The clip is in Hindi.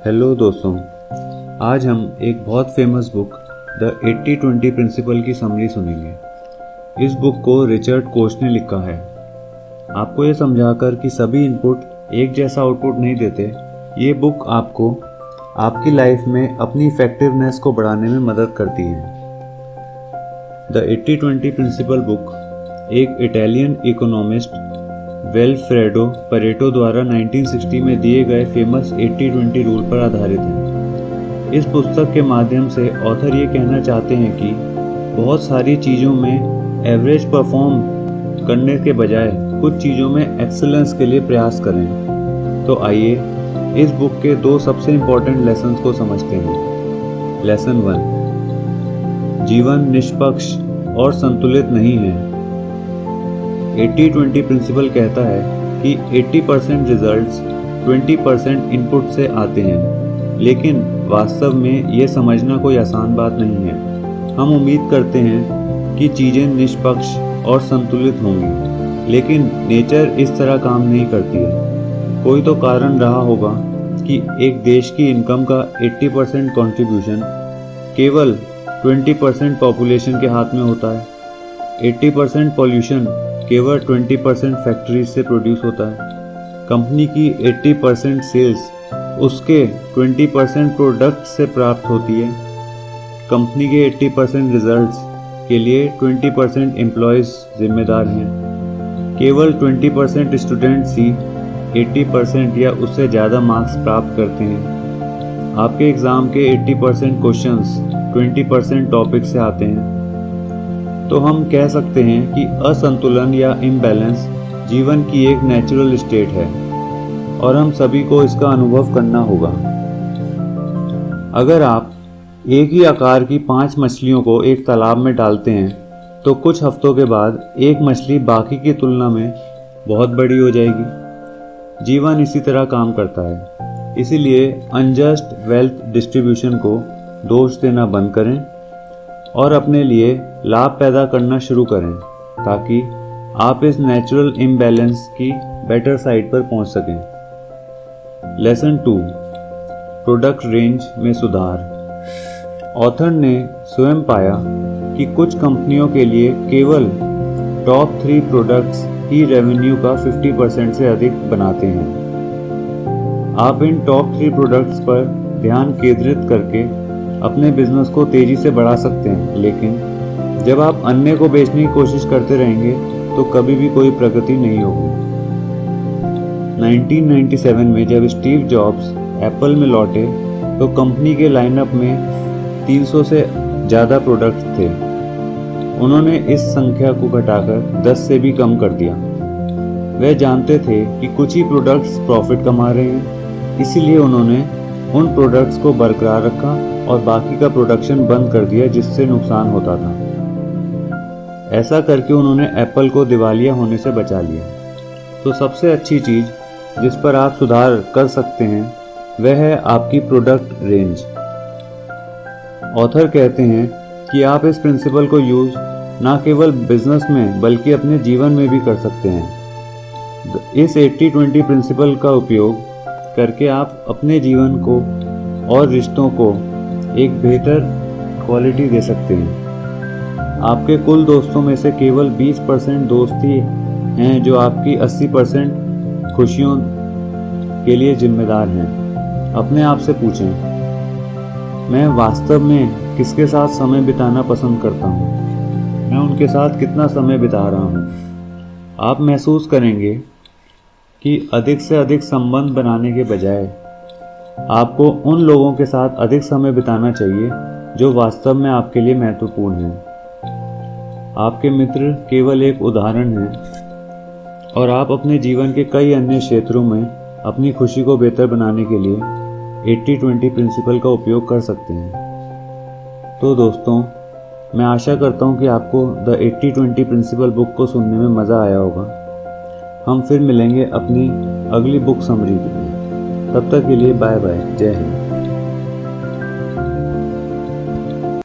हेलो दोस्तों, आज हम एक बहुत फेमस बुक द 80-20 प्रिंसिपल की समरी सुनेंगे। इस बुक को रिचर्ड कोच ने लिखा है। आपको ये समझाकर कि सभी इनपुट एक जैसा आउटपुट नहीं देते, ये बुक आपको आपकी लाइफ में अपनी इफेक्टिवनेस को बढ़ाने में मदद करती है। द 80-20 प्रिंसिपल बुक एक इटालियन इकोनॉमिस्ट विल्फ्रेडो परेटो द्वारा 1960 में दिए गए फेमस 80-20 रूल पर आधारित है। इस पुस्तक के माध्यम से ऑथर ये कहना चाहते हैं कि बहुत सारी चीज़ों में एवरेज परफॉर्म करने के बजाय कुछ चीज़ों में एक्सीलेंस के लिए प्रयास करें। तो आइए इस बुक के दो सबसे इम्पोर्टेंट लेसन्स को समझते हैं। लेसन 1, जीवन निष्पक्ष और संतुलित नहीं है। 80-20 प्रिंसिपल कहता है कि 80% रिजल्ट्स 20% इनपुट से आते हैं, लेकिन वास्तव में ये समझना कोई आसान बात नहीं है। हम उम्मीद करते हैं कि चीज़ें निष्पक्ष और संतुलित होंगी, लेकिन नेचर इस तरह काम नहीं करती है। कोई तो कारण रहा होगा कि एक देश की इनकम का 80% कंट्रीब्यूशन केवल 20% पॉपुलेशन के हाथ में होता है। 80% पॉल्यूशन केवल 20% फैक्ट्रीज से प्रोड्यूस होता है। कंपनी की 80% सेल्स उसके 20% प्रोडक्ट से प्राप्त होती है। कंपनी के 80% रिजल्ट्स के लिए 20% एम्प्लॉयज़ जिम्मेदार हैं। केवल 20% स्टूडेंट्स ही 80% या उससे ज़्यादा मार्क्स प्राप्त करते हैं। आपके एग्ज़ाम के 80% क्वेश्चंस 20% टॉपिक से आते हैं। तो हम कह सकते हैं कि असंतुलन या इम्बैलेंस जीवन की एक नेचुरल स्टेट है और हम सभी को इसका अनुभव करना होगा। अगर आप एक ही आकार की 5 मछलियों को एक तालाब में डालते हैं तो कुछ हफ्तों के बाद एक मछली बाकी की तुलना में बहुत बड़ी हो जाएगी। जीवन इसी तरह काम करता है। इसीलिए अनजस्ट वेल्थ डिस्ट्रीब्यूशन को दोष देना बंद करें और अपने लिए लाभ पैदा करना शुरू करें, ताकि आप इस नेचुरल इम्बैलेंस की बेटर साइड पर पहुंच सकें। लेसन 2, प्रोडक्ट रेंज में सुधार। ऑथर ने स्वयं पाया कि कुछ कंपनियों के लिए केवल टॉप 3 प्रोडक्ट्स ही रेवेन्यू का 50% से अधिक बनाते हैं। आप इन टॉप 3 प्रोडक्ट्स पर ध्यान केंद्रित करके अपने बिजनेस को तेजी से बढ़ा सकते हैं, लेकिन जब आप अन्य को बेचने की कोशिश करते रहेंगे तो कभी भी कोई प्रगति नहीं होगी। 1997 में जब स्टीव जॉब्स एप्पल में लौटे तो कंपनी के लाइनअप में 300 से ज़्यादा प्रोडक्ट्स थे। उन्होंने इस संख्या को घटाकर 10 से भी कम कर दिया। वे जानते थे कि कुछ ही प्रोडक्ट्स प्रॉफिट कमा रहे हैं, इसीलिए उन्होंने उन प्रोडक्ट्स को बरकरार रखा और बाकी का प्रोडक्शन बंद कर दिया जिससे नुकसान होता था। ऐसा करके उन्होंने एप्पल को दिवालिया होने से बचा लिया। तो सबसे अच्छी चीज़ जिस पर आप सुधार कर सकते हैं वह है आपकी प्रोडक्ट रेंज। ऑथर कहते हैं कि आप इस प्रिंसिपल को यूज़ ना केवल बिजनेस में बल्कि अपने जीवन में भी कर सकते हैं। इस 80-20 प्रिंसिपल का उपयोग करके आप अपने जीवन को और रिश्तों को एक बेहतर क्वालिटी दे सकते हैं। आपके कुल दोस्तों में से केवल 20% दोस्त ही हैं जो आपकी 80% खुशियों के लिए जिम्मेदार हैं। अपने आप से पूछें, मैं वास्तव में किसके साथ समय बिताना पसंद करता हूँ? मैं उनके साथ कितना समय बिता रहा हूँ? आप महसूस करेंगे कि अधिक से अधिक संबंध बनाने के बजाय आपको उन लोगों के साथ अधिक समय बिताना चाहिए जो वास्तव में आपके लिए महत्वपूर्ण हैं। आपके मित्र केवल एक उदाहरण हैं और आप अपने जीवन के कई अन्य क्षेत्रों में अपनी खुशी को बेहतर बनाने के लिए 80-20 प्रिंसिपल का उपयोग कर सकते हैं। तो दोस्तों, मैं आशा करता हूँ कि आपको द 80-20 प्रिंसिपल बुक को सुनने में मज़ा आया होगा। हम फिर मिलेंगे अपनी अगली बुक समरी के लिए। तब तक के लिए बाय बाय, जय हिंद।